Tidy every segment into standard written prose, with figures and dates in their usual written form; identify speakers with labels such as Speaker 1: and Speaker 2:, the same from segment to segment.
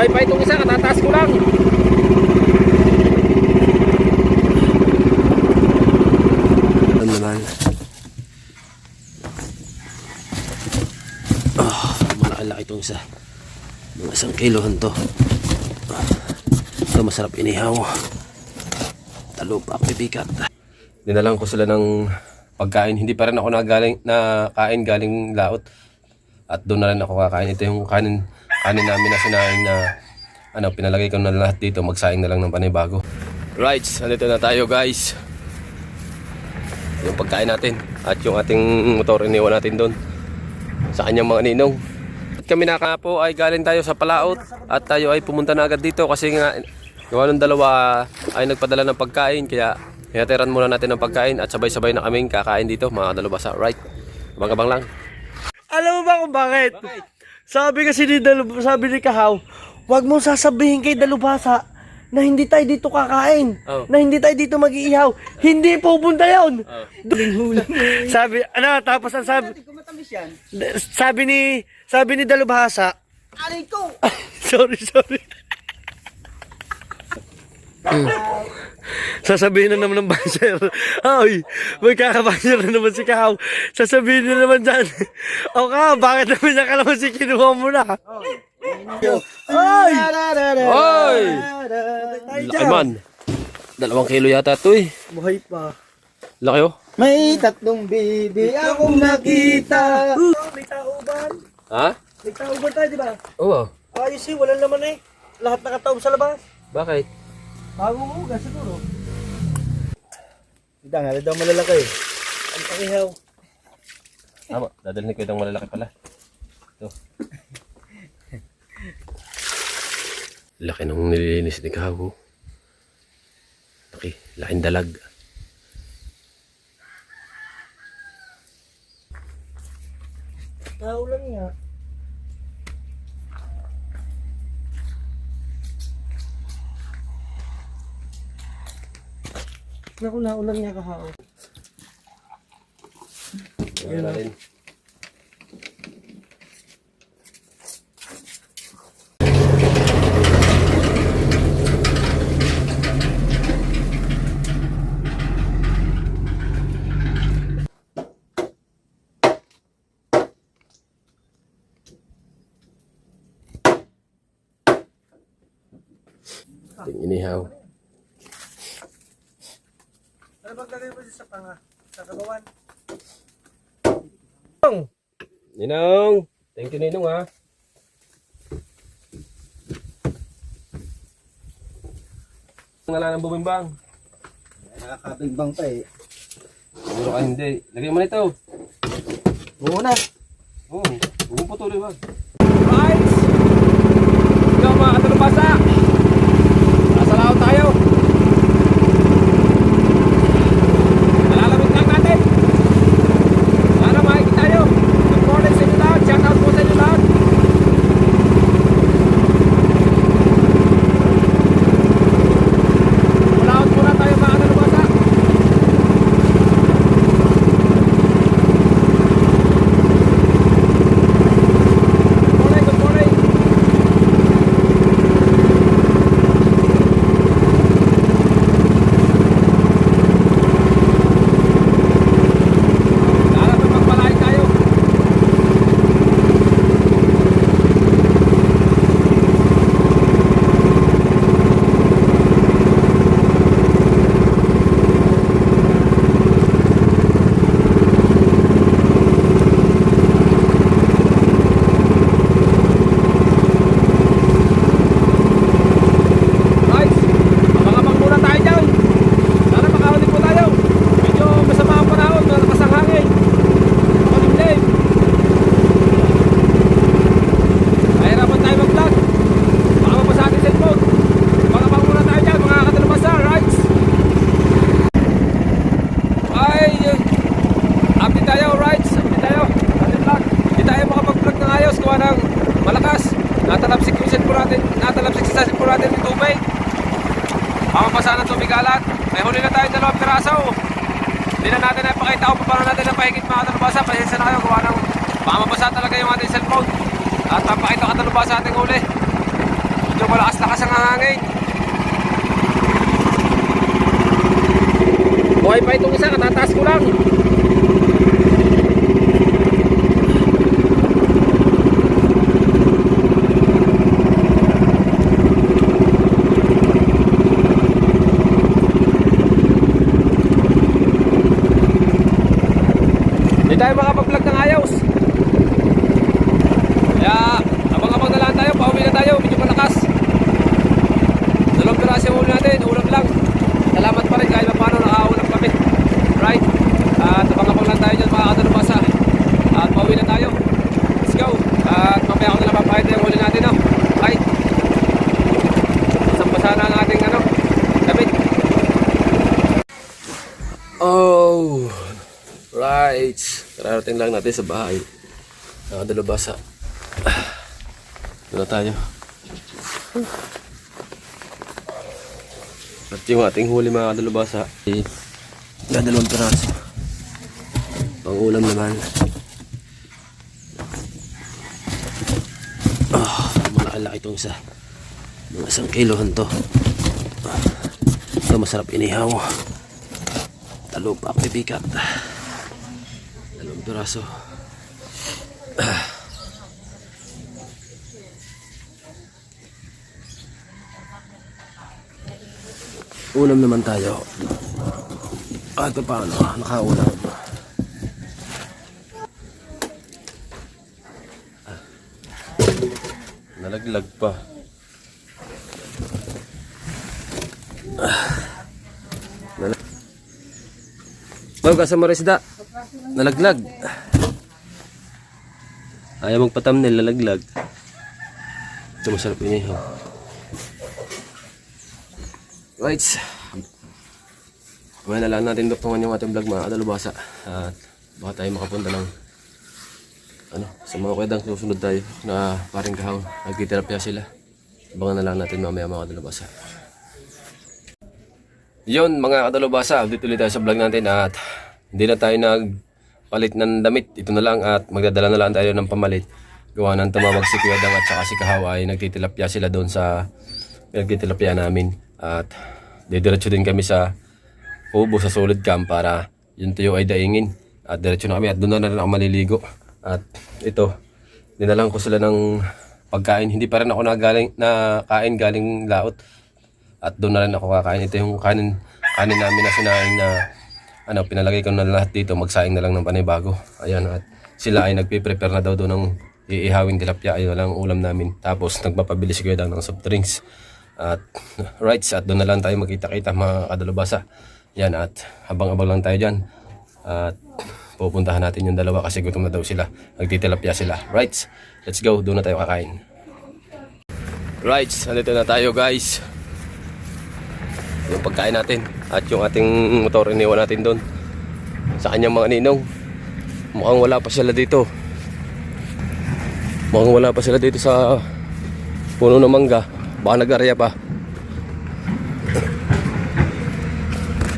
Speaker 1: Buhay pa itong isa, katataas ko lang. Ano naman? Malaki-laki itong isa. Mga 1 kilohan to. Ito masarap inihaw. Talo pa, pipikat. Dinalang ko sila ng pagkain. Hindi pa rin ako nakain galing laot. At doon na rin ako kakain. Ito yung kanin namin na sinaing na pinalagay ko na lahat dito. Magsaing na lang ng panibago. Right, nandito na tayo guys. Yung pagkain natin. At yung ating motor iniwan natin doon sa kanyang mga ninong. At kami nakapo ay galing tayo sa Palaot. At tayo ay pumunta na agad dito kasi nga gawa ng dalawa ay nagpadala ng pagkain. Kaya hinatiran muna natin ng pagkain at sabay-sabay na kaming kakain dito mga dalubasa. Right, abang-abang lang.
Speaker 2: Alam mo ba kung bakit? Sabi kasi sabi ni Kahaw, wag mo sasabihin kay Dalubhasa na hindi tayo dito kakain, na hindi tayo dito mag-iihaw. Hindi pupunta yun. Sabi, tapos ang sabi ni Dalubhasa, aray ko! sorry. Sasabihin na naman ng banser. Ay, may kakabanser na naman si Kahaw. Sasabihin na naman dyan. O ka, bakit naman yung kalamansi kinuha mo na? Ay!
Speaker 1: Oy! Laki man. 2 kilo yata ito eh.
Speaker 2: Buhay pa.
Speaker 1: Laki oh.
Speaker 2: May 3 bibi akong nakita. May tauban.
Speaker 1: Ha?
Speaker 2: May tauban tayo, di ba?
Speaker 1: Oo.
Speaker 2: Ayos eh, wala naman eh. Lahat nakataob sa labas.
Speaker 1: Bakit?
Speaker 2: Bagong hugas siguro. Hindi nga, daw malalaki. Ang pakihaw.
Speaker 1: Tama, dadalhin ko itong malalaki pala. Ito. Laki nung nililinis ni Kahaw. Laking dalag.
Speaker 2: Tao lang nga. Naulang niya Kahaw.
Speaker 1: Ayan na rin. Inihaw.
Speaker 2: Ano bang gagawin mo sa panga? Sa kagawan?
Speaker 1: Ninong! Thank you Ninong ha. Ngalan ng bumimbang.
Speaker 2: Nakakabimbang pa eh.
Speaker 1: Siguro ka hindi. Lagyan mo na ito.
Speaker 2: Oo na.
Speaker 1: Oo. Huwag mo patuloy wag. Guys! Ikaw mga katalubasa! Nasa laot tayo. Nalalamit lang natin. Sana makikita tayo. Good morning sa inyo lahat. Shout out po sa inyo lahat. Malaot muna tayo mga katalubasa. Good morning. Dapat magpalain tayo. Guys, abang-abang muna tayo dyan. Sana makahuli po tayo. Medyo masama ang panahon, malakas ang hangin. Malimlim. Mahirapan tayo mag-vlog. Baka mapasa ating cellphone. Abang-abang muna tayo dyan mga katalabasa, right? Ay, update tayo, right? Update tayo. Ating vlog. Hindi tayo makapag-vlog ng ayos gawa ng malakas. Natalapsik yung cellphone natin. Natalapsik sa cellphone natin yung tubig. Mamapasa ng tubig alat. May huli na tayo 2 piraso. Hindi na natin napakita kung paano natin napahigit mga katalubasa. Pasensya na kayo gawa ng mamapasa talaga yung ating cellphone. At napakita katalubasa ating huli. Medyo Masyado malakas-lakas ang hangin. Buhay pa itong isa, katataas ko lang. Hindi tayo makapag-vlog ng ayos. Kaya abang-abang na lang tayo, pauwi na tayo, medyo malakas. Dalawang piraso yung ulam natin, ulam lang. Salamat pa rin kahit paano nakaulam kami. Right? At abang-abang lang tayo dyan mga kadalubasa. At pauwi na tayo. Let's go. At mamaya ako na lang papahit yung huli natin. No? Right? Sampasa na ang ating damit. Oh, right. Kararating lang natin sa bahay. Nakadalubasa. Doon na tayo. At yung ating huli mga kadalubasa ay dalawang piraso. Pang ulam naman. Malaki-laki itong isa. Mga 1 kilohan to. Ito masarap inihaw. Talupak, bibigat. Dalawang piraso. Ulam naman tayo. Ito paano? Nakaulam. Nalaglag pa. Bago ka sa marisda. Nalaglag. Ayaw magpa-thumbnail, nalaglag. Ito masarap inihaw. Right. Mamaya na lang natin duktungan yung ating vlog mga kadalubasa. At baka tayo makapunta ng sa mga kwedang susunod tayo na paring kahaw. Nagtitirapya sila. Abangan na lang natin mamaya mga kadalubasa. Yun mga kadalubasa, update ulit tayo sa vlog natin at hindi na tayo nagpalit ng damit. Ito na lang at magdadala na lang tayo ng pamalit. Gawa ng tumawag si Kuya Dang at saka si Kahaw ay nagtitilapya sila doon sa nagtitilapya namin. At didiretso din kami sa Kubo sa Solid Camp para yung tuyo ay daingin. At diretso na kami at doon na rin ako maliligo. At ito, dinalang ko sila ng pagkain. Hindi pa rin ako nakain galing laot. At doon na rin ako kakain. Ito yung kanin namin na sinaing na pinalagay ko na lahat dito. Magsaing na lang ng panibago. Ayan, at sila ay nagpiprepare na daw doon ng iihawing tilapia. Ayun lang ulam namin. Tapos nagpapabili si Kuya Dang ng soft drinks. At rights, at doon na lang tayo magkita-kita mga kadalubasa. Yan, at habang-abang lang tayo dyan. At pupuntahan natin yung dalawa kasi gutom na daw sila. Nagtitilapia sila. Rights, let's go. Doon na tayo kakain. Rights, andito na tayo guys. Yung pagkain natin. At yung ating motor iniwan natin doon. Sa kanyang mga ninong. Mukhang wala pa sila dito. Mukhang wala pa sila dito sa puno ng mangga. Baka nag-area pa.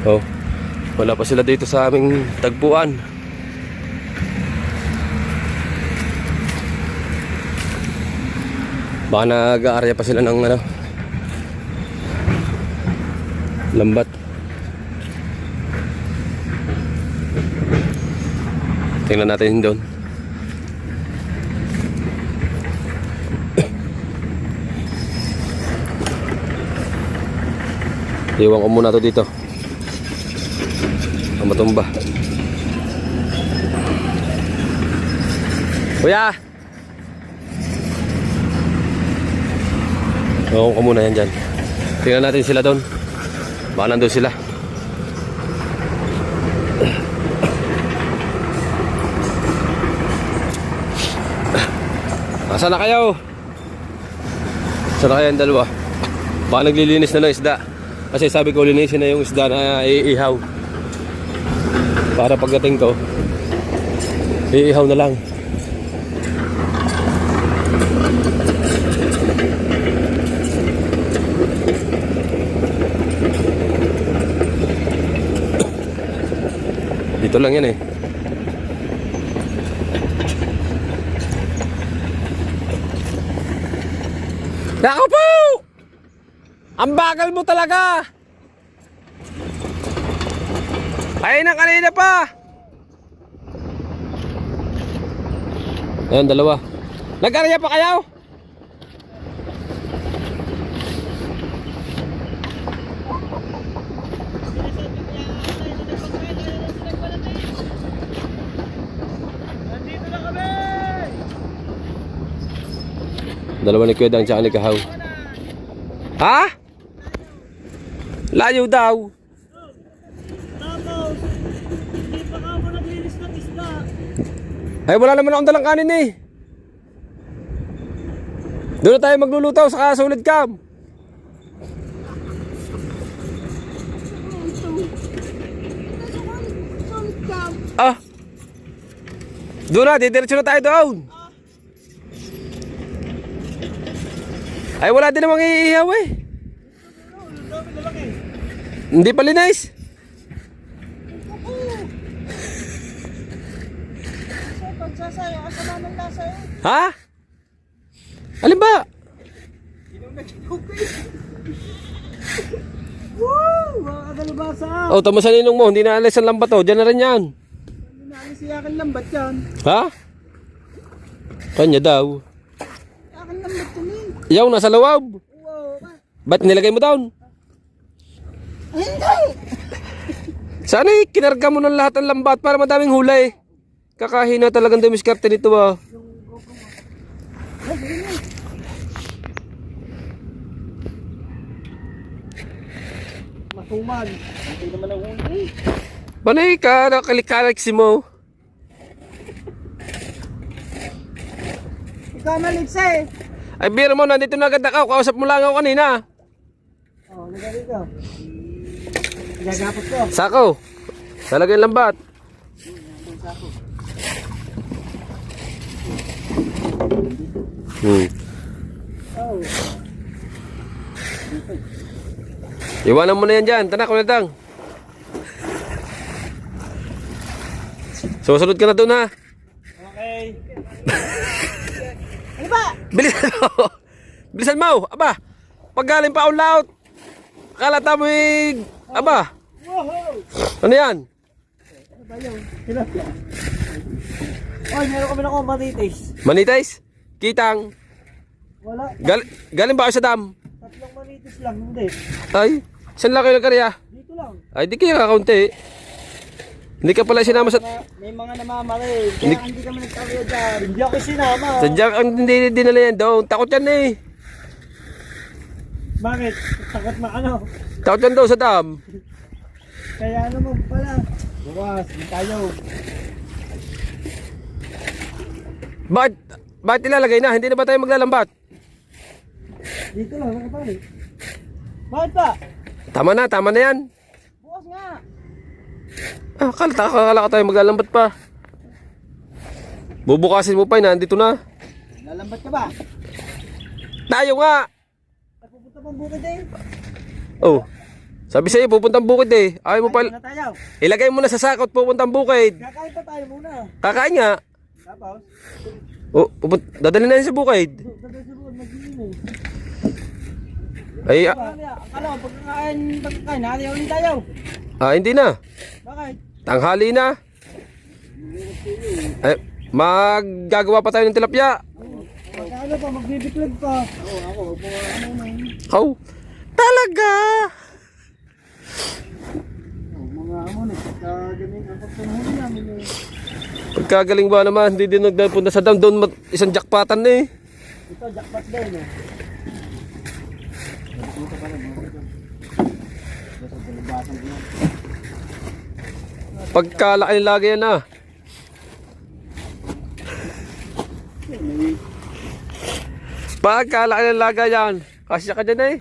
Speaker 1: Oh, wala pa sila dito sa aming tagpuan. Baka nag-area pa sila ng lambat. Tingnan natin doon. Iwan ko muna to dito. Ang matumba. Kuya! Iwan ko muna yan dyan. Tingnan natin sila doon. Baka nandun sila. Nasaan na kayo? Saan na kayo ang dalawa? Baka naglilinis na ng isda. Kasi sabi ko linisin na yung isda na iihaw. Para pagdating ko, iihaw na lang. Dito lang yan eh. Ako po! Ang bagal mo talaga. Ay na kanina pa. Ayan, dalawa. Nag-arya pa kayo?
Speaker 2: Nandito na kami!
Speaker 1: Dalawa ni Kuya Dang tsaka ni Kahaw. Ha? Layo daw.
Speaker 2: Tapos, hindi pa ka mo naglinis ng isda.
Speaker 1: Ay, wala naman akong dalang kanin eh. Doon na tayo maglulutaw sa kasulid cam. Ah. Doon na, didiretso na tayo doon. Ay, wala din namang iihaw eh. Hindi pa linis.
Speaker 2: Pagsasayo, kasama ng lasa eh.
Speaker 1: Ha? Alin ba?
Speaker 2: Woo! Mga kadalubasa!
Speaker 1: Oh, tama sa ninong mo, hindi na alis ang lambat oh. Diyan na rin yan.
Speaker 2: Naalis siya akin lambat yan.
Speaker 1: Ha? Kanya daw.
Speaker 2: Akin lambat yun eh.
Speaker 1: Yaw, nasa lawab.
Speaker 2: Wow!
Speaker 1: Ba't nilagay mo down?
Speaker 2: Hindi!
Speaker 1: Sana eh, kinarga mo ng lahat ng lambat para madaming hulay. Kakahina talagang dumiskarte nito ah.
Speaker 2: Matuman. Hindi naman ang huli.
Speaker 1: Panay ka, nakalikaliksi mo.
Speaker 2: Ikaw maligsa eh.
Speaker 1: Ay, biro mo, nandito na agad ako. Kausap mo lang ako kanina.
Speaker 2: Oh, nagalit ka. Gagapot ko.
Speaker 1: Sako. Talagay lambat.
Speaker 2: Oh.
Speaker 1: Iwanan mo na yan dyan. Tanak, ulatang. Susunod ka na doon ha.
Speaker 2: Okay. Ano ba?
Speaker 1: Bilisan mo. Bilisan mo. Aba. Pag galing pa all out. Akala tamoy. Aba.
Speaker 2: Wow!
Speaker 1: Ano yan?
Speaker 2: Ano ba yun? Tilapia. Oh, meron kami na kumatitis.
Speaker 1: Manitis? Kitang.
Speaker 2: Wala.
Speaker 1: Galing ba kayo sa dam?
Speaker 2: 3 manitis lang, hindi.
Speaker 1: Ay. Saan lang kayo nagkarya?
Speaker 2: Dito lang.
Speaker 1: Ay, di kayo kakaunti. Hindi ka pala sinama sa...
Speaker 2: May mga namamari. Kaya hindi kami nagkawin dyan. Hindi ako sinama.
Speaker 1: Sadyang ang hindi dinala yan doon. Takot yan eh.
Speaker 2: Bakit? Takot na ano?
Speaker 1: Takot yan doon sa dam.
Speaker 2: Kaya ano mo pala. Bukas, hindi tayo.
Speaker 1: Bakit ilalagay na? Hindi na ba tayo maglalambat?
Speaker 2: Dito lang, nakapali. Bakit pa?
Speaker 1: Tama na yan.
Speaker 2: Bukas nga.
Speaker 1: Ah, akala ka tayo maglalambat pa. Bubukasin mo pa, nandito na.
Speaker 2: Lalambat ka ba?
Speaker 1: Tayo nga!
Speaker 2: Nagpupunta pang bukid eh.
Speaker 1: Oh, sabi sa'yo, pupuntang bukid eh. Ayaw mo pa,
Speaker 2: Kain na tayo.
Speaker 1: ilagay mo na sa sakot, pupuntang bukid.
Speaker 2: Kakain pa tayo muna.
Speaker 1: Kakain nga.
Speaker 2: Tapos,
Speaker 1: Oh, dadalhin na yun sa bukid.
Speaker 2: sabay sa buwan, mag-iin
Speaker 1: Ay,
Speaker 2: eh. Akala ko, pagkakain, hati ulit tayo.
Speaker 1: hindi na.
Speaker 2: Bakit?
Speaker 1: Tanghali na. Ay, maggagawa pa tayo ng tilapia.
Speaker 2: Ano pa, magbibiklag pa. Ako, ano na yun.
Speaker 1: Oh, talaga.
Speaker 2: Mga amon eh, kagaling ang pagtunahuli namin eh.
Speaker 1: Pagkagaling ba naman, hindi din nagpunta sa dam doon, isang jackpotan na eh.
Speaker 2: Ito, jackpot din eh.
Speaker 1: Pagkalaki lagi yan ah. Pagkalaki ng laga yan. Kasya ka dyan eh.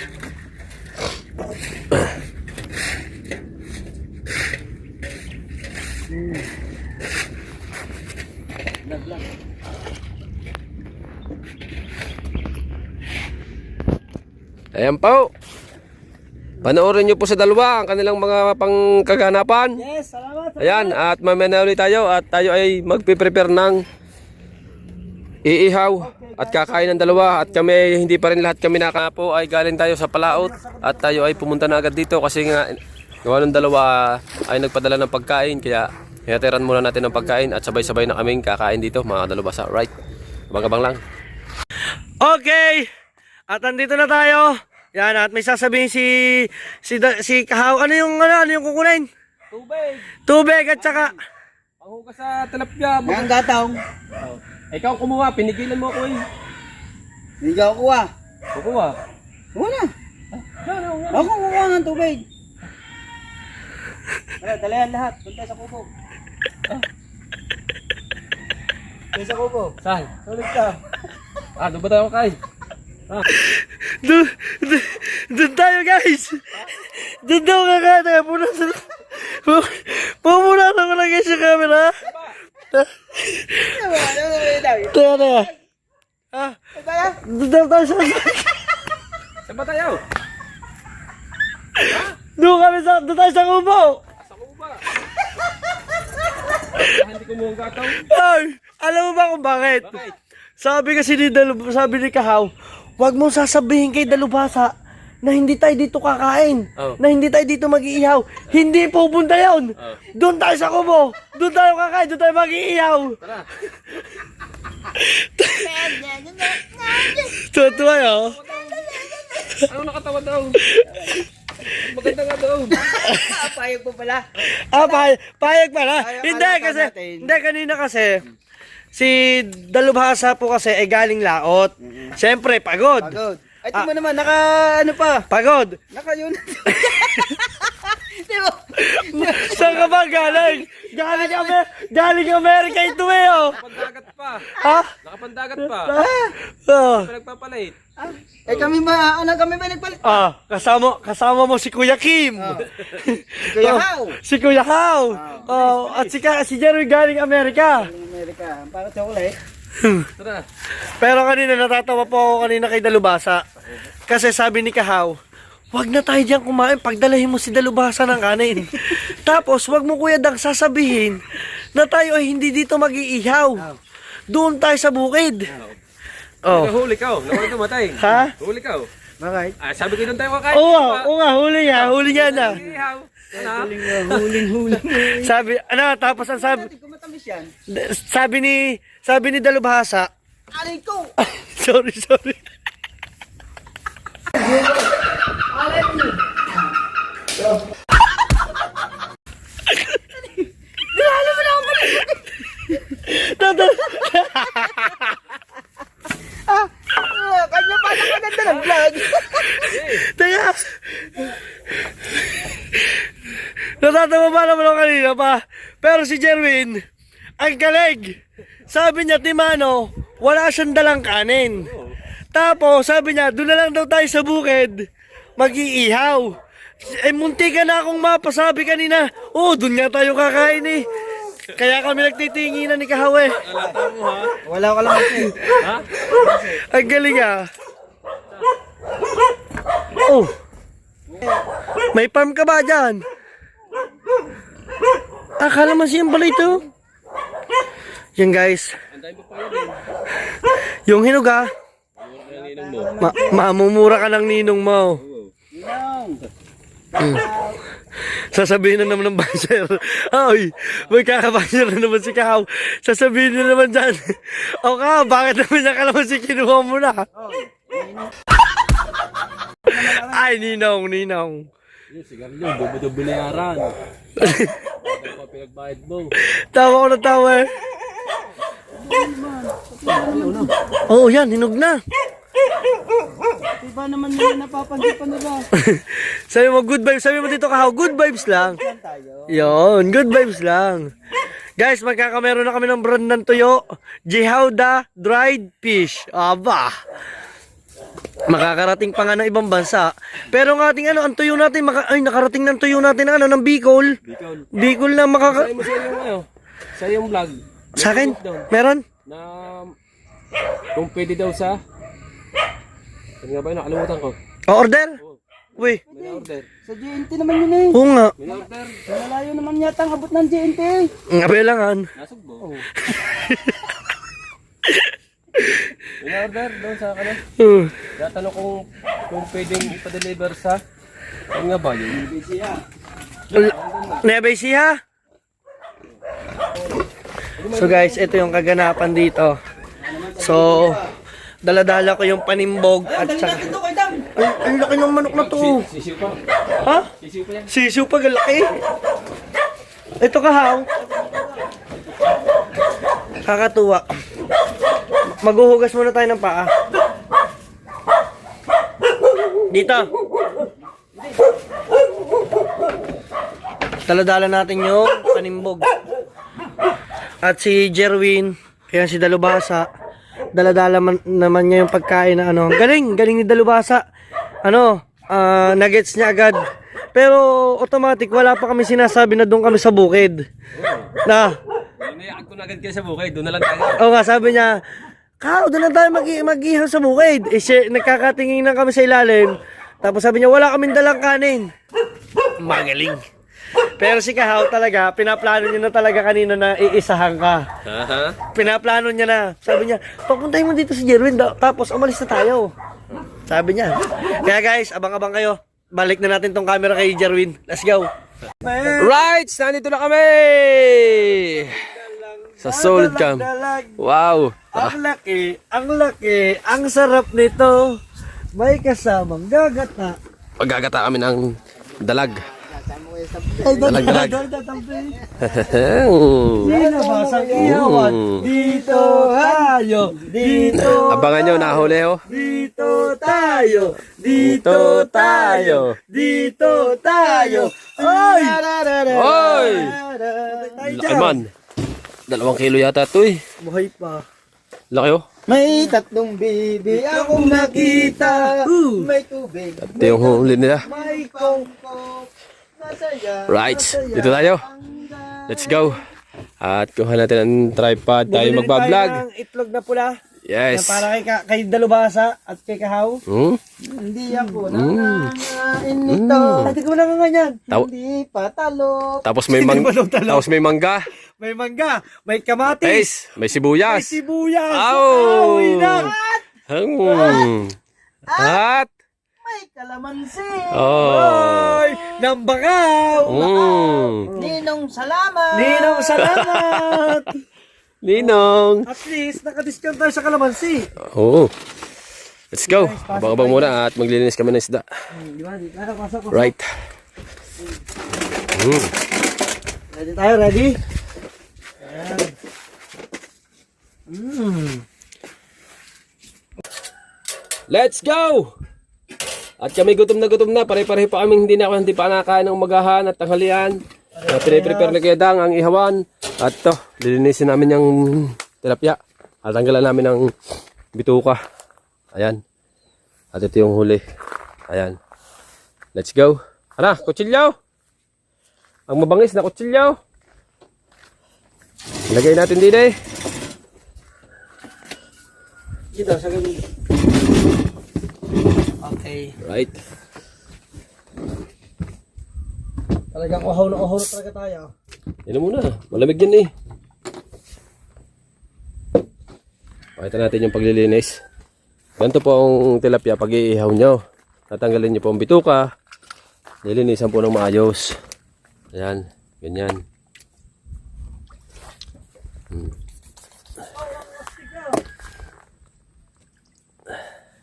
Speaker 1: Ayan po. Panoorin nyo po sa dalawa ang kanilang mga pangkaganapan.
Speaker 2: Yes, salamat.
Speaker 1: Ayan, at mamaya na ulit tayo at tayo ay magpiprepare ng iihaw at kakain ng dalawa at kami hindi pa rin lahat kami nakapo ay galing tayo sa Palaot at tayo ay pumunta na agad dito kasi nga gawa ng dalawa ay nagpadala ng pagkain kaya hinatiran muna natin ng pagkain at sabay-sabay na kaming kakain dito mga dalubhasa. Right? Abang-abang lang.
Speaker 2: Okay! At andito na tayo. Yan, at may sasabihin si Kahaw. Ano yung kukunin? Tubig at saka
Speaker 1: Panghugas sa tilapia.
Speaker 3: Ang gatong.
Speaker 1: Ikaw kumuha, pinigilan mo ako eh.
Speaker 3: Hindi ka kukuha.
Speaker 1: Kukuha.
Speaker 3: Kuha na. Ako kukuha ng tubig. Dalayan lahat. Punta sa kubo. Punta sa kubo.
Speaker 1: Saan?
Speaker 3: Sulit ka.
Speaker 1: Doon ba tayo kakain?
Speaker 2: Doon tayo, guys. Doon daw kakain. Pumuna na ko lang guys yung camera. Tara. Doon daw tayo sa...
Speaker 1: Saan ba tayo?
Speaker 2: Doon tayo sa kubo.
Speaker 1: Sa kuba. Hindi ko mong gataw.
Speaker 2: Ay, alam mo ba kung bakit? Sabi ni Kahaw, wag mong sasabihin kay Dalubhasa na hindi tayo dito kakain, na hindi tayo dito mag-iihaw. Hindi pupunta yun. Doon tayo sa kubo. Doon tayo kakain, doon tayo mag-iihaw.
Speaker 1: Tara.
Speaker 2: Tuwa yun.
Speaker 1: Ano nakatawa daw? Maganda nga daw.
Speaker 3: Payag po pala.
Speaker 2: Payag pala. Hindi
Speaker 3: ano
Speaker 2: kasi,
Speaker 3: natin?
Speaker 2: hindi kanina kasi, si Dalubhasa po kasi ay galing laot. Siyempre, pagod.
Speaker 3: Pagod. Ay, di mo naman, naka ano pa?
Speaker 2: Pagod.
Speaker 3: Naka yun. Di mo?
Speaker 2: Saan ka ba galing? Galing Amerika ito eh, oh.
Speaker 1: Nakapandagat pa.
Speaker 2: Ha?
Speaker 1: Nakapandagat pa.
Speaker 2: Oh.
Speaker 1: Pinagpapalit.
Speaker 3: Kami ba nagpalit?
Speaker 2: Kasama mo si Kuya Kim.
Speaker 3: Kuya How.
Speaker 2: Si Kuya How. Oh, at si Jerry galing Amerika.
Speaker 3: Amerika, para chocolate.
Speaker 1: Tara.
Speaker 2: Pero kanina natatawa po ako kanina kay Dalubhasa. Kasi sabi ni Kahaw, wag na tayo diyan kumain, pagdalahin mo si Dalubhasa ng kanin. Tapos wag mo Kuya Dang sasabihin na tayo ay hindi dito mag-iihaw. Doon tayo sa bukid. Oh.
Speaker 1: Huli ka. Nawala ka matay.
Speaker 2: Ha?
Speaker 1: Huli ka.
Speaker 3: Bakit?
Speaker 1: Sabi ko doon tayo kakain.
Speaker 2: Oo nga, huli nga na.
Speaker 1: Ihaw.
Speaker 3: Huling.
Speaker 2: Sabi, tapos ang sabi,
Speaker 3: Hindi ko matamis yan.
Speaker 2: sabi ni Dalubhasa,
Speaker 3: Aray ko!
Speaker 2: sorry.
Speaker 3: Dinalo mo na ako pala! Kanya pa nakaganda ng vlog.
Speaker 2: Teka! Natatawa pa naman ako kanina pa. Pero si Jerwin, ang galing. Sabi niya, Timano, wala siyang dalang kanin. Tapos, sabi niya, doon na lang daw tayo sa bukid. Mag-iihaw. Munti ka na akong mapasabi kanina. Doon nga tayo kakain eh. Kaya kami nagtitinginan ni Kahaw eh.
Speaker 3: Wala ka lang kasi.
Speaker 1: Ha?
Speaker 2: Ang galing ah. Oh. May farm ka ba dyan? Akala mo siyang pala ito. Yan guys. Yung hinog ah. Mamumura ka ng ninong mo. Sasabihin na naman ng basher. Ay, may kakabasher na naman si Kahaw. Sasabihin na naman dyan. O Kahaw, bakit naman niya kalamansi kinuha mo na? Ay, ninong.
Speaker 1: Yung sigarilyo, dobo-dobo binayaran. Ano pa pinagbayad mo?
Speaker 2: Tawa ko na tawa eh. Oo, yan, hinog na.
Speaker 3: Diba naman nila napapansipan nila?
Speaker 2: Sabi mo, good vibes. Sabi mo dito Kahaw, good vibes lang.
Speaker 3: Tayo.
Speaker 2: Yun, good vibes lang. Guys, magkakameron na kami ng brand ng tuyo. Jihauda Dried Fish. Aba. Makakarating pa nga ng ibang bansa. Pero ang ating ang tuyo natin, nakarating ng tuyo natin ng Bicol. Bicol na
Speaker 1: Sabi mo sa yung vlog.
Speaker 2: Sa akin? Meron?
Speaker 1: Na kung pwede daw sa ano nga ba yun? Nakalimutan ko.
Speaker 2: Order? Uy.
Speaker 1: May order.
Speaker 3: Sa GNT naman yun eh.
Speaker 2: Oo nga.
Speaker 1: May order.
Speaker 3: Malayo naman yata ang abot ng GNT.
Speaker 2: Ngabelangan.
Speaker 1: Nasog mo. In-order doon sa ano. Tatanong kung pwedeng ipa-deliver sa ano nga ba yun?
Speaker 2: Nueva Ecija. So guys, ito yung kaganapan dito. So, daladala ko yung panimbog at saka... Ay, ang laki ng manok na to.
Speaker 1: Sisiw pa.
Speaker 2: Ha?
Speaker 1: Sisiw pa yan.
Speaker 2: Sisiw pa, galaki. Ito kahaw. Kakatuwa. Maghuhugas muna tayo ng paa. Dito. Daladala natin yung panimbog. At si Jerwin, kaya si Dalubhasa, daladala naman niya yung pagkain na ano. Galing ni Dalubhasa. Nuggets niya agad. Pero automatic, wala pa kami sinasabi na doon kami sa bukid. Na,
Speaker 1: Inayaan ko na agad kayo sa bukay. Doon na lang tayo.
Speaker 2: o nga, sabi niya, Kao, doon na tayo mag-ihaw sa bukid. Eh, nagkakatingin na kami sa ilalim. Tapos sabi niya, wala kaming dalang kanin. Magaling. Pero si Kahaw talaga, pinaplano niya na talaga kanina na iisahan ka. Pinaplano niya na. Sabi niya, papuntahin mo dito si Jerwin, tapos umalis na tayo. Sabi niya. Kaya guys, abang-abang kayo. Balik na natin tong camera kay Jerwin. Let's go.
Speaker 1: Right! Nandito na kami! Sa Solid Camp. Wow!
Speaker 2: Ang laki, ang sarap nito. May kasamang gagata.
Speaker 1: Paggagata kami ng dalag.
Speaker 2: Dalag. Sino ba sa iyawan? Dito tayo. Dito.
Speaker 1: Abangan nyo, nahuli oh.
Speaker 2: Dito tayo. Dito tayo. Dito tayo. Oy!
Speaker 1: Oy! Laki man. 2 kilo yata ito eh.
Speaker 2: Buhay pa.
Speaker 1: Laki oh.
Speaker 3: May tatlong bibi akong nakita. May tubig.
Speaker 1: Ito yung huli nila.
Speaker 3: May kongkong. Masaya.
Speaker 1: Right, dito tayo. Let's go. At kuha natin ang tripod. Tayo
Speaker 2: Bumili
Speaker 1: magbablog.
Speaker 2: tayo ng itlog na pula.
Speaker 1: Yes.
Speaker 2: Na para kay Dalubhasa at kay Kahaw.
Speaker 3: Hindi ako nangangain nito.
Speaker 2: Hindi ko lang nga yan.
Speaker 3: Hindi patalo.
Speaker 1: Tapos may mangga.
Speaker 2: May mangga, may kamatis,
Speaker 1: Guys, may
Speaker 2: may
Speaker 1: sibuyas.
Speaker 2: sibuyas.
Speaker 1: Aw!
Speaker 2: Inang.
Speaker 1: At
Speaker 3: May kalamansi.
Speaker 1: oh.
Speaker 2: Ay, nambangaw.
Speaker 3: Ninong salamat.
Speaker 2: Ninong, salamat.
Speaker 1: Ninong.
Speaker 2: At least, nakadiscount tayo sa kalamansi.
Speaker 1: Oo. Let's go. Abang-abang muna at maglilinis kami ng isda. Right.
Speaker 2: Ready tayo, ready?
Speaker 1: Let's go! At kami gutom na. Pare-pareho pa kami hindi pa nakakain ng umagahan at tanghalian. Piniprepare na kaya dang ang ihawan. At to, lilinisin namin yung tilapia. At tanggalan namin ng bituka. Ayan. At ito yung huli. Ayan. Let's go. Ano, kutsilyo. Ang mabangis na kutsilyo. Lagay natin din eh.
Speaker 2: Dito, sa gabi. Okay.
Speaker 1: Right.
Speaker 2: Talagang uhaw na talaga tayo.
Speaker 1: Yan muna. Malamig yan eh. Pakita natin yung paglilinis. Ganito po ang tilapia pag iihaw nyo. Tatanggalin nyo po ang bituka. Nilinisan po ng maayos. Ayan. Ganyan.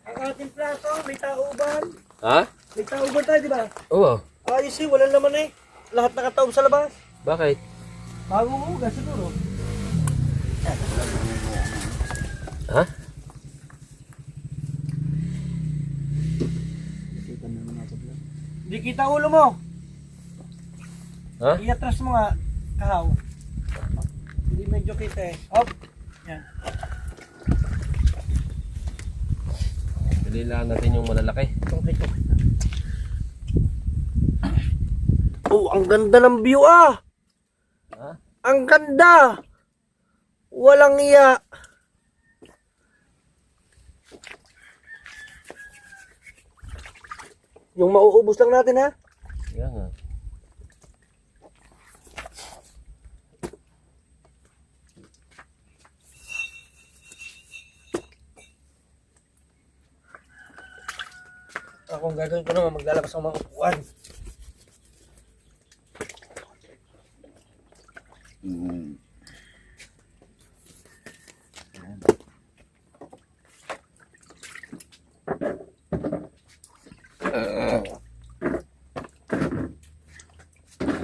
Speaker 2: Ang ating plato, may tauban.
Speaker 1: Ha?
Speaker 2: May tauban tayo, di ba?
Speaker 1: Oo.
Speaker 2: Ayos eh, wala naman eh. Lahat nakataob sa labas.
Speaker 1: Bakit?
Speaker 2: Bagong hugas siguro.
Speaker 1: Ha?
Speaker 2: Hindi kita ulo mo.
Speaker 1: Ha?
Speaker 2: Iatras mo nga, Kahaw. Hindi medyo kita eh. Hop. Yan.
Speaker 1: Dalilaan natin yung malalaki.
Speaker 2: Okay. Oh, ang ganda ng view ah.
Speaker 1: Ha?
Speaker 2: Ang ganda. Walang iya. Yung mauubos lang natin ha.
Speaker 1: Yan nga.
Speaker 2: Ako ang gagawin ko naman, maglalabas ng mga upuan.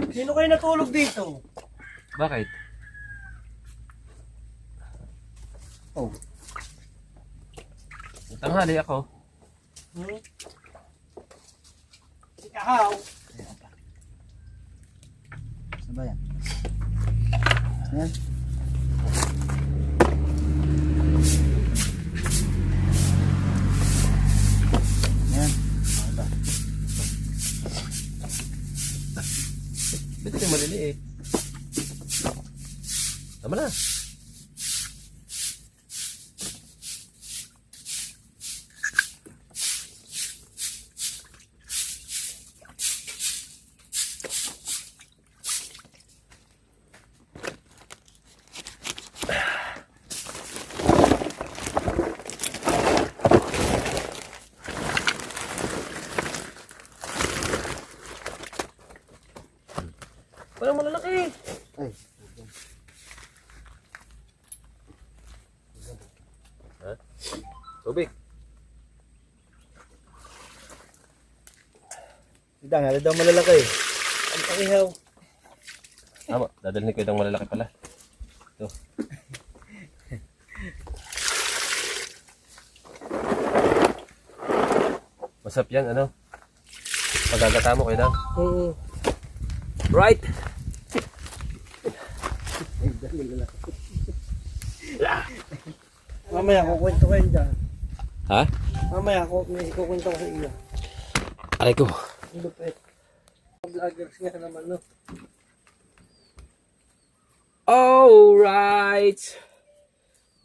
Speaker 2: Sino kayo natulog dito?
Speaker 1: Bakit?
Speaker 2: Oh.
Speaker 1: Tanghali ako.
Speaker 2: Si Kahaw.
Speaker 3: Ano ba yan? Yan. Yan.
Speaker 1: Ba't yung maliliit? Tama na.
Speaker 2: Walang malalaki.
Speaker 3: Ay.
Speaker 1: Ha? Tubig.
Speaker 2: Dang, ano daw malalaki? Ang pakihaw.
Speaker 1: Tama, dadalhin ko itong malalaki pala. Ito. Masap yan, ano? Pagagata mo kayo na.
Speaker 2: Oo.
Speaker 1: Right!
Speaker 2: Mamaya kukwento kayo dyan.
Speaker 1: Ha?
Speaker 2: Mamaya may kukwento ko sa iyo.
Speaker 1: Aray ko.
Speaker 2: Ang lupit. Vloggers nga naman, no?
Speaker 1: Alright!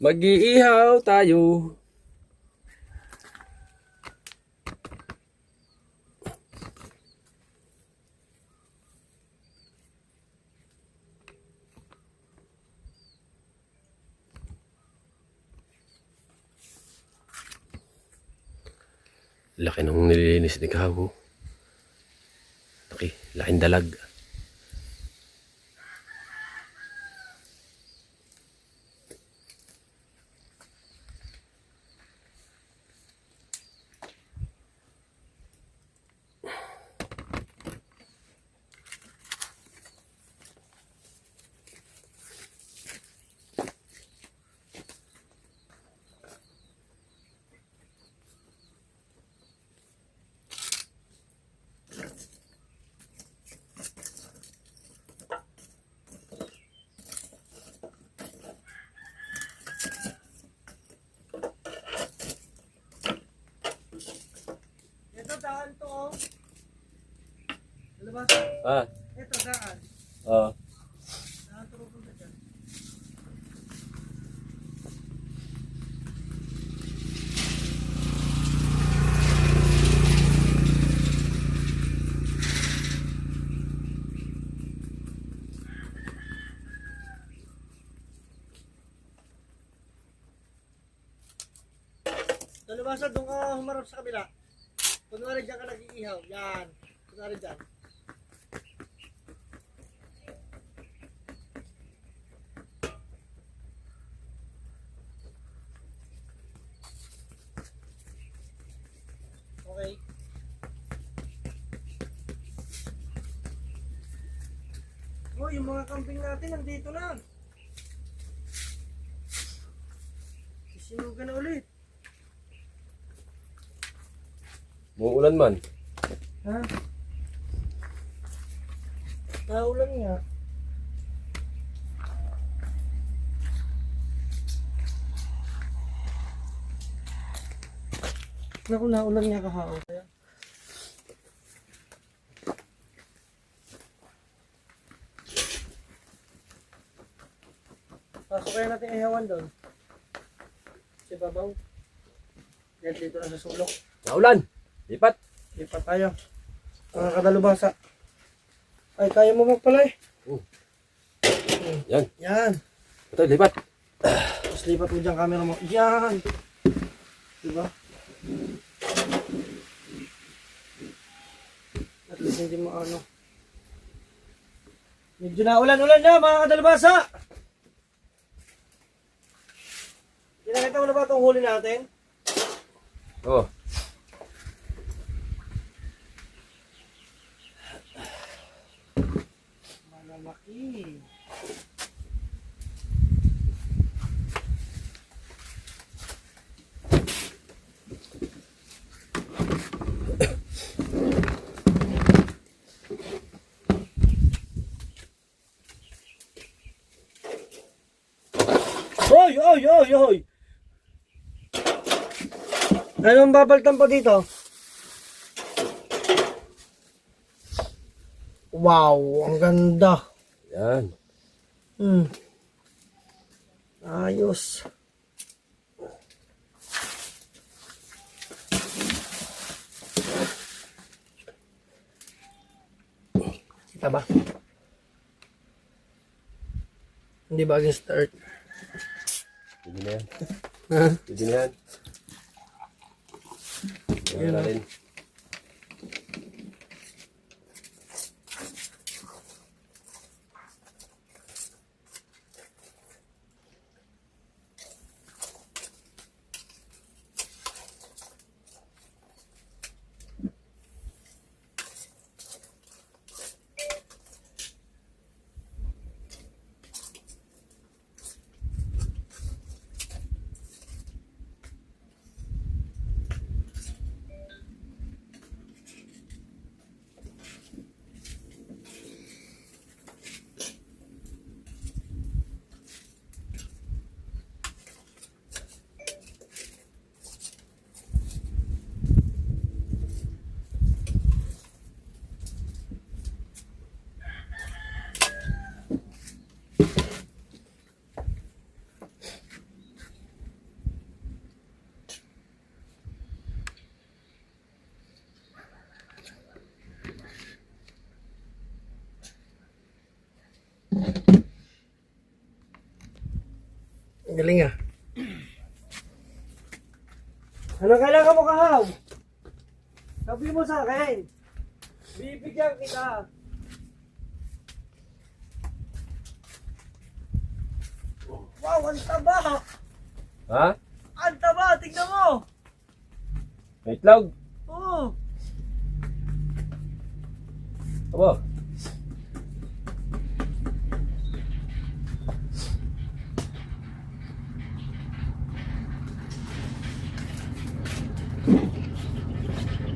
Speaker 1: Mag-iihaw tayo. Laki nung nililinis ni Kahaw. Laki, laking dalag.
Speaker 2: Ito, daan to, oh. Diba?
Speaker 1: Ah,
Speaker 2: Ito, daan.
Speaker 1: oo.
Speaker 2: Daan to pupunta dyan. Dalubasa, doon ka humarap sa kabila. Kunwari dyan ka nag-iihaw. Yan. Kunwari dyan. Okay. Oh, yung mga camping natin nandito na. Sisinugan na ulit.
Speaker 1: Muulan man.
Speaker 2: Ha? Naulan nga. Naku, naulan nga kahapon. Pasok kaya natin ihawan doon. Si Babaw. Yan dito na sa sulok.
Speaker 1: Naulan! Lipat!
Speaker 2: Lipat tayo. Mga kadalubasa. Ay, kaya mo magpalay.
Speaker 1: Yan.
Speaker 2: Yan.
Speaker 1: Ito, lipat!
Speaker 2: Tapos lipat mo dyan camera mo. Yan. Diba? Hindi mo ano. Medyo na ulan-ulan na mga kadalubhasa. Kinakita mo na ba itong huli natin?
Speaker 1: Oh.
Speaker 2: Malalaki. Hoy, hoy, hoy, hoy. Anong babaltan pa dito? Wow, ang ganda.
Speaker 1: Yan.
Speaker 2: Ayos. Kita ba? Hindi ba against the earth?
Speaker 1: Pwede na yan. Pwede na yan. Yan na rin.
Speaker 2: Ang galing ah. Ano kailangan mo, Kahaw? Sabi mo sa akin. Bibigyan kita. Wow, ang taba!
Speaker 1: Ha?
Speaker 2: Ang taba! Tignan mo!
Speaker 1: May itlog?
Speaker 2: Oo!
Speaker 1: Abo.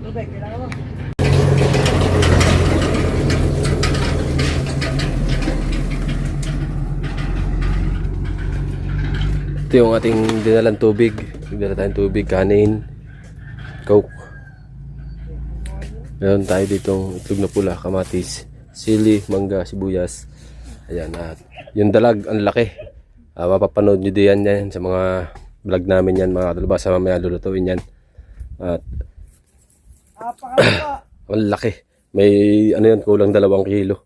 Speaker 2: Tubig, kailangan mo.
Speaker 1: Ito yung ating dinalang tubig. Nagdala tayong tubig, kanin, coke. Meron tayo ditong itlog na pula, kamatis, sili, mangga, sibuyas. Ayan, at yung dalag, ang laki. Mapapanood nyo din yan sa mga vlog namin yan, mga kadalubhasa, mamaya lulutuin yan. At
Speaker 2: Napakalaga!
Speaker 1: ang laki. May ano yan, kulang 2 kilo.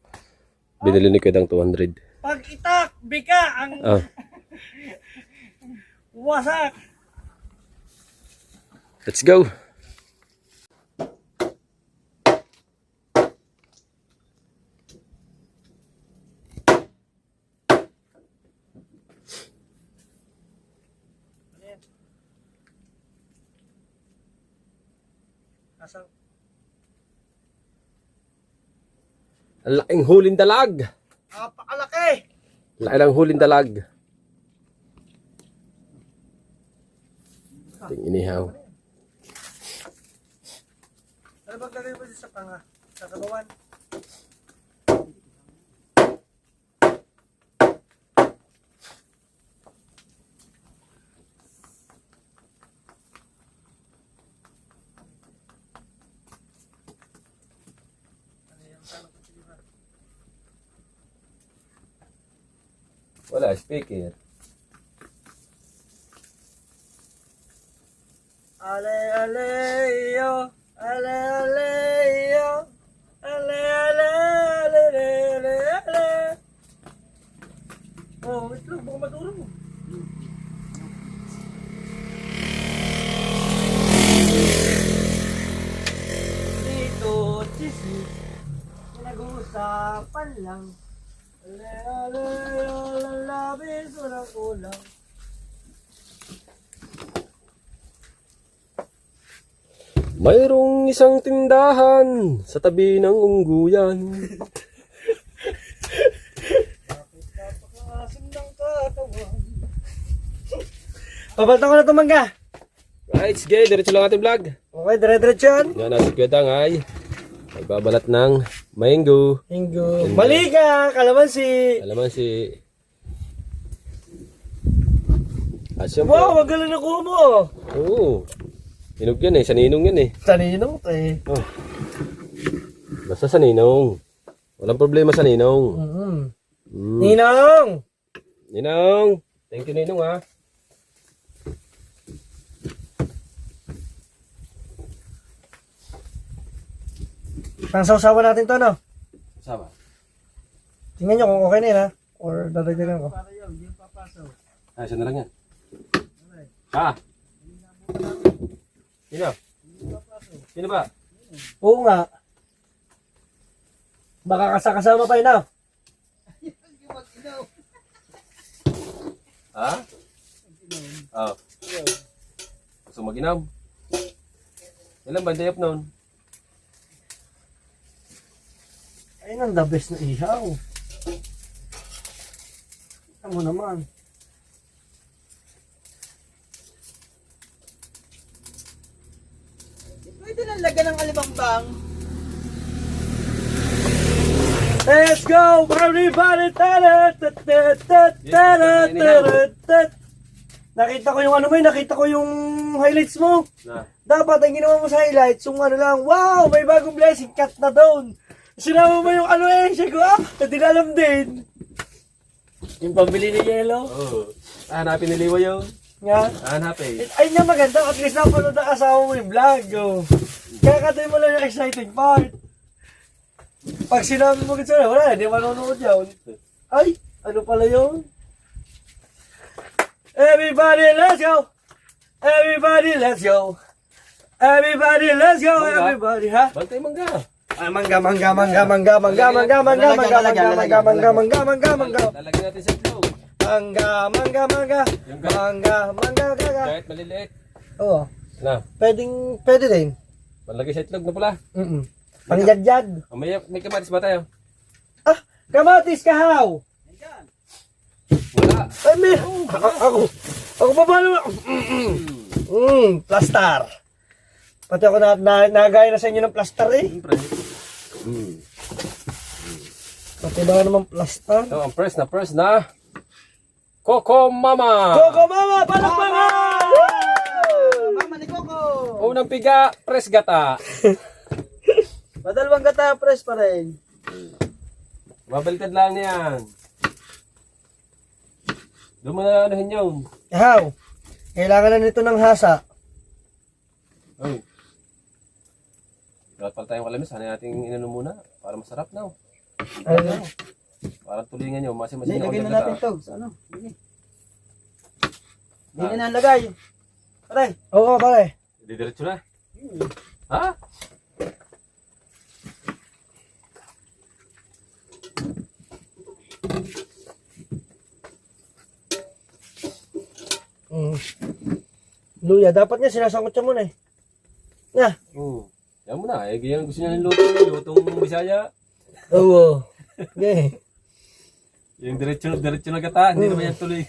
Speaker 1: Binili ni Kuya ng 200.
Speaker 2: Pag itak, bika ang wasak!
Speaker 1: Let's go!
Speaker 2: Asang
Speaker 1: Ang laking huling dalag!
Speaker 2: napakalaki!
Speaker 1: Laki ng huling dalag. Ating inihaw.
Speaker 2: Ano bang gagawin mo sa panga? Sa sabawan?
Speaker 1: Wala, speaker.
Speaker 2: Ale ale yo, ale ale yo, ale ale ale ale ale. Oh, ito baka maduro mo. Dito, cheese. hirapan lang. Labis, walang kulang.
Speaker 1: Mayroong isang tindahan sa tabi ng ungguyan.
Speaker 2: Napakaasim ng katawan. Pabalta ko na ito mangga.
Speaker 1: Right, sige, diretso lang ating vlog.
Speaker 2: Okay, dire-diretso yan.
Speaker 1: Yan na si Kuya Dang ay magbabalat ng mango.
Speaker 2: Ingo. Malika, kalamansi.
Speaker 1: Alaman si... Ah, siyempre.
Speaker 2: Wow, magaling na kuha mo.
Speaker 1: Oo. Hinog yan eh, sa ninong yan eh.
Speaker 2: Saninong eh.
Speaker 1: Oh. Basta sa ninong. Walang problema sa ninong.
Speaker 2: Ninong!
Speaker 1: Ninong! Thank you ninong ha.
Speaker 2: Pangsawsawan natin to, no?
Speaker 1: Sama.
Speaker 2: Tingnan nyo kung okay na yun, ha? Or dadagdagan ko.
Speaker 1: Ay, isa na lang yan. Ha? Sino? Sino ba?
Speaker 2: Oo nga. Baka kasama pa yun, ha?
Speaker 1: Ha? Oo. Gusto mag-inom? Ilan ba? Day up noon?
Speaker 2: Ayun ang the best na ihaw. Ano naman?
Speaker 3: Pwede nang lagyan ng alibambang.
Speaker 2: Let's go, everybody! Nakita ko yung ano mo, nakita ko yung highlights mo.
Speaker 1: Na.
Speaker 2: Dapat ang ginawa mo sa highlights, yung ano lang, wow, may bagong blessing, cut na down. Sinama mo yung ano siya ko, hindi na alam din. Yung pambili ni Yellow.
Speaker 1: Oo. Hanapin ni Liwa yun.
Speaker 2: Nga.
Speaker 1: Hanapin.
Speaker 2: Ay nga maganda, at least napanood ang asawa mo yung vlog. Kaya katay mo lang yung exciting part. Pag sinabi mo gano'n, wala, hindi manonood yun. Ay, ano pala yun? Everybody, let's go! Everybody, let's go! Everybody, let's go! Everybody, ha?
Speaker 1: Bantay mangga.
Speaker 2: Mangga.
Speaker 1: Lalagyan natin sa itlog.
Speaker 2: Mangga.
Speaker 1: Kahit maliliit.
Speaker 2: Oo.
Speaker 1: Na.
Speaker 2: Pwede din.
Speaker 1: Malagay sa itlog na pala.
Speaker 2: Pangyadjad.
Speaker 1: May kamatis ba tayo?
Speaker 2: Ah, kamatis kahaw.
Speaker 1: Wala.
Speaker 2: Ay, may. Ako pa ba naman? Plastar. Pati ako nagaya na sa inyo ng plastar eh.
Speaker 1: Siyempre.
Speaker 2: Pati ba naman plastar?
Speaker 1: So, ang press na. Coco Mama.
Speaker 2: Coco Mama, palakpakan!
Speaker 3: Mama ni Coco.
Speaker 1: Unang piga, press gata.
Speaker 3: Madalawang gata press pa rin.
Speaker 1: Mabaltad lang yan. Doon mo na anuhin yun.
Speaker 2: Kahaw. Kailangan na nito ng hasa.
Speaker 1: Uy. Dapat pala tayong kalamis. Sana natin inano muna. Para masarap na.
Speaker 2: Ano?
Speaker 1: Parang tulingan nyo.
Speaker 3: Hindi,
Speaker 1: Masin-masin
Speaker 3: lagay
Speaker 1: yung
Speaker 3: na natin
Speaker 1: gata.
Speaker 3: ito. Sa ano? Sige. Hindi na lagay. Pare.
Speaker 2: Oo, pare.
Speaker 1: Didiretso na. Ha?
Speaker 2: Luya, dapat nga sinasangkot siya muna eh. Nga.
Speaker 1: Oo. Yan mo na. Ganyan gusto niya ng luto. Lutong Bisaya.
Speaker 2: Oo. Okay.
Speaker 1: Yung diretso na gata. Hindi naman yan tuloy.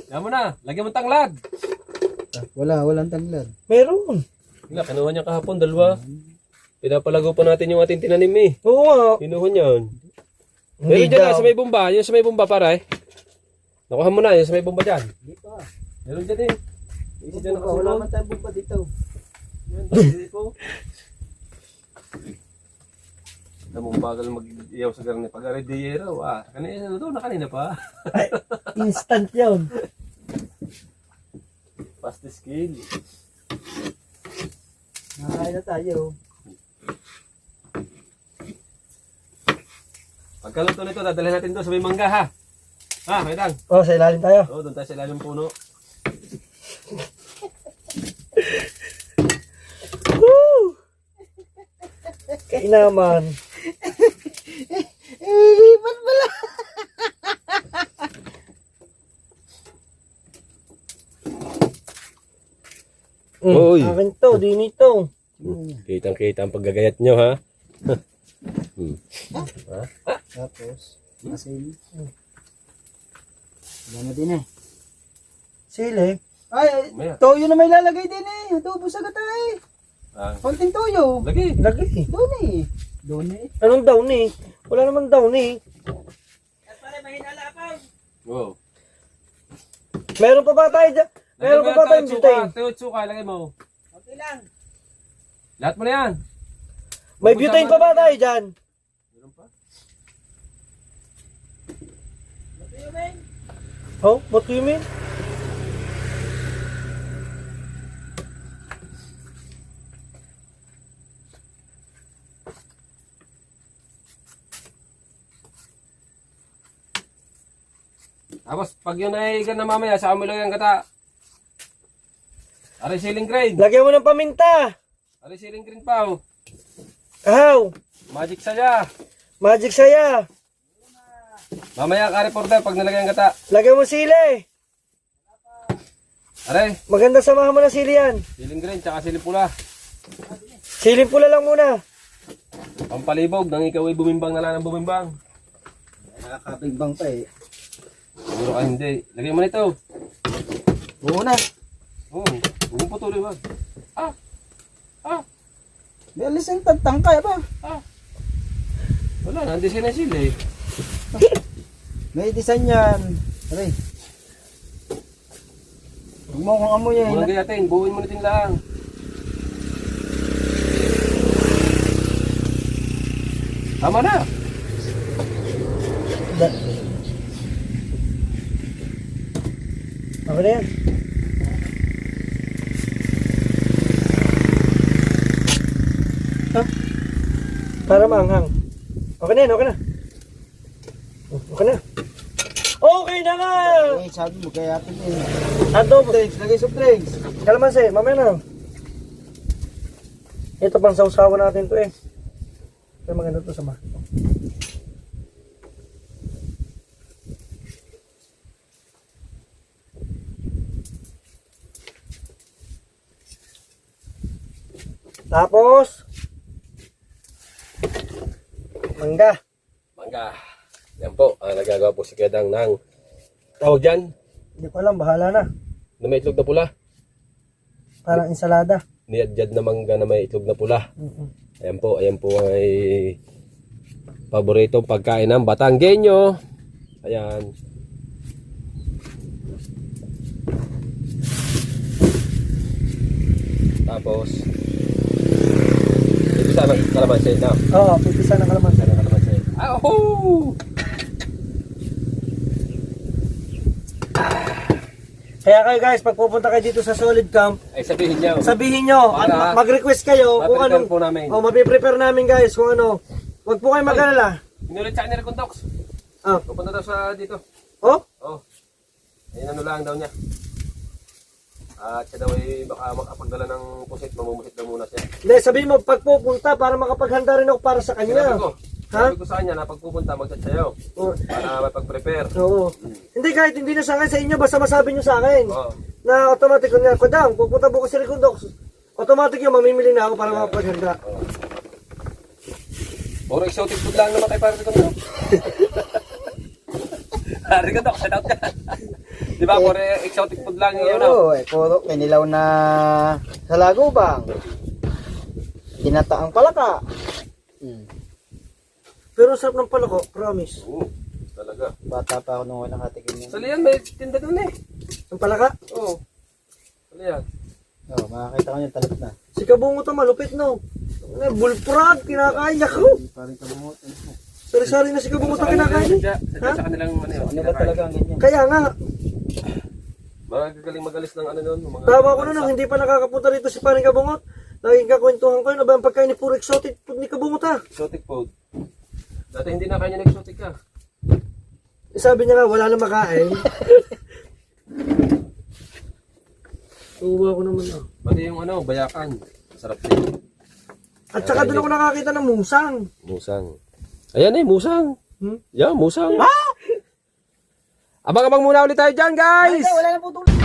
Speaker 1: Yan mo na. Lagyan mo tanglad.
Speaker 3: Walang tanglad.
Speaker 2: Meron.
Speaker 1: Wala, kinuha niya kahapon. Dalawa. Pinapalago pa natin yung ating tinanim eh.
Speaker 2: Oo nga.
Speaker 1: Kinuha niyan.
Speaker 2: Hindi
Speaker 1: Meron dyan
Speaker 2: daw.
Speaker 1: sa may bomba. Yung sa may bomba para eh. Nakuha mo na. Yung sa may bomba dyan.
Speaker 3: Hindi pa.
Speaker 1: Meron dyan eh. Easy dyan
Speaker 3: Wala
Speaker 1: nakasulong.
Speaker 3: man tayong bumpa dito.
Speaker 1: Yan, hindi po. Namang bagal mag-iyaw sa garni. Pag-aray de raw. Kanina na to. Nakanina pa.
Speaker 2: Ay, instant yun.
Speaker 1: Fast skill.
Speaker 3: Nakain na tayo.
Speaker 1: Pagkaluto nito, dadalhin natin doon sa may mangga ha. Ha, may dang.
Speaker 2: Oh, sa ilalim tayo.
Speaker 1: Oo, doon tayo sa ilalim ng puno.
Speaker 2: Woo! Kainaman.
Speaker 1: Uy.
Speaker 2: Akin to, di nito.
Speaker 1: Kitang-kita ang paggagayat nyo, ha?
Speaker 3: Tapos, asin. Wala na din eh.
Speaker 2: Sili.
Speaker 3: Ay,
Speaker 1: Maya.
Speaker 3: toyo na may lalagay din eh. Adobo sa gata eh. Konting toyo.
Speaker 1: Lagi.
Speaker 2: Lagi.
Speaker 3: Doon eh. Doon eh.
Speaker 2: Anong down eh? Wala naman down eh.
Speaker 1: Wow.
Speaker 2: Meron pa ba tayo dyan? Meron pa ba tayong butane?
Speaker 1: Tsuka, lagay mo. Okay lang. Lahat mo na yan.
Speaker 2: May butane pa ba tayo dyan?
Speaker 1: Meron pa?
Speaker 2: Oh, what do you mean?
Speaker 1: Tapos, pag yun ay gana mamaya, sa amilo yung gata. Aray ceiling green.
Speaker 2: Lagyan mo ng paminta.
Speaker 1: Aray ceiling green pa, oh.
Speaker 2: How?
Speaker 1: Magic saya.
Speaker 2: Magic saya.
Speaker 1: Mamaya ka reporter pag nilagay ang gata.
Speaker 2: Lagyan mo sili.
Speaker 1: Aray,
Speaker 2: Maganda samahan mo ng sili yan.
Speaker 1: ceiling green, tsaka ceiling pula.
Speaker 2: Siling pula lang muna.
Speaker 1: Pampalibog, nang ikaw ay bumimbang na lang ng bumimbang.
Speaker 3: Nakakabigbang pa eh.
Speaker 1: Siguro ka hindi. Lagay mo nito.
Speaker 3: Oo na.
Speaker 1: Oo, huwag mo patuloy, wag.
Speaker 3: May alis yung tagtangkay pa.
Speaker 1: Wala, nandun sila sila eh.
Speaker 3: May design yan. Aray. Huwag mo kung amoy eh.
Speaker 1: Walang gayatin, buuin mo natin lang. Tama na.
Speaker 2: Okay na yan. Ha? Para maanghang. Okay na yan, okay na. Okay na. Okay na nga!
Speaker 3: Eh, sabi mo kaya atin eh.
Speaker 2: Adobo.
Speaker 3: Lagay sa drinks.
Speaker 2: Kalamansi, mamaya na. Ito pang sausawan natin to eh. Pero maganda to sa ma. Tapos mangga.
Speaker 1: Mangga. Yan po, nagagawa po si Kedang ng tawag dyan,
Speaker 2: Hindi ko alam, bahala na.
Speaker 1: na may itlog na pula.
Speaker 2: Parang ensalada.
Speaker 1: Niyadyad na mangga na may itlog na pula. Ayan po ay paboritong pagkain ng Batanggenyo. Ayan. Tapos, ito sana kalamansi na.
Speaker 2: Oo, pipisa ng kalamansi.
Speaker 1: Sana kalamansi. Oh!
Speaker 2: Kaya kayo guys, pag pupunta kayo dito sa Solid Camp,
Speaker 1: Ay sabihin niyo.
Speaker 2: sabihin nyo,
Speaker 1: Para-
Speaker 2: mag-request kayo kung
Speaker 1: Ma-prepare
Speaker 2: anong,
Speaker 1: po namin.
Speaker 2: mapiprepare namin guys kung ano. Huwag po kayo mag-alala.
Speaker 1: Inulit sa kanila kung Docs.
Speaker 2: Ah,
Speaker 1: Pupunta daw sa dito.
Speaker 2: oh?
Speaker 1: Oh. Ayun ano lang daw niya. At siya daw ay baka makapagdala ng pusit, mamumusit daw muna siya.
Speaker 2: Hindi, sabihin mo, pag pupunta, para makapaghanda rin ako para sa
Speaker 1: Sinabi
Speaker 2: kanya.
Speaker 1: ko,
Speaker 2: Ha?
Speaker 1: sabi ko sa kanya na pag pupunta magchat sa'yo
Speaker 2: Oh,
Speaker 1: para mapag-prepare.
Speaker 2: oo. Hindi, kahit hindi na sa akin, sa inyo, basta masabi nyo sa akin.
Speaker 1: Oo.
Speaker 2: Na automatic ko niya, Kodang, pupunta bukas si Ricondox. Automatic yun, mamimili na ako para makapaghanda.
Speaker 1: Oo. Puro exotic food lang naman kay Pare Ricondo. Pare Ricondo, shout out ka. Di ba, puro exotic food lang yun.
Speaker 3: Oo, eh, puro kinilaw na sa lagubang. Ginataang palaka.
Speaker 2: Pero sarap ng palako, promise.
Speaker 1: Oo, talaga.
Speaker 3: Bata pa ako nung nakatikim niya.
Speaker 1: Sa Lian, may tinda doon eh.
Speaker 2: Ang palaka,
Speaker 1: Oo. Sa Lian.
Speaker 3: Oo, makakita ko niya talot na.
Speaker 2: si Kabungot ang malupit, no? Bullfrog, kinakain niya ko.
Speaker 3: Parang kabungot.
Speaker 2: Sari-sari na si Kabungot ang kinakain.
Speaker 1: Sadya
Speaker 2: Ha?
Speaker 1: sa kanilang ano yun.
Speaker 3: Ano ba talaga ang ganyan?
Speaker 2: Kaya nga,
Speaker 1: Magagaling magalis ng ano nun. Mga
Speaker 2: tawa ko na nung hindi pa nakakapunta rito si Paring Kabungot. Laging kakwentuhan ko yun, aba ang pagkain ni puro exotic food ni Kabungot ha.
Speaker 1: exotic food. Dati hindi na kanya ng exotic ka.
Speaker 2: Eh, sabi niya nga, wala na makain. Tuwa ko naman ah.
Speaker 1: Pati yung ano, bayakan. Sarap din.
Speaker 2: At saka doon ako nakakita ng musang.
Speaker 1: Musang. Ayan eh, musang.
Speaker 2: Hmm?
Speaker 1: Yeah, musang. Abang-abang muna ulit tayo dyan, guys!
Speaker 3: Wala na po tulog.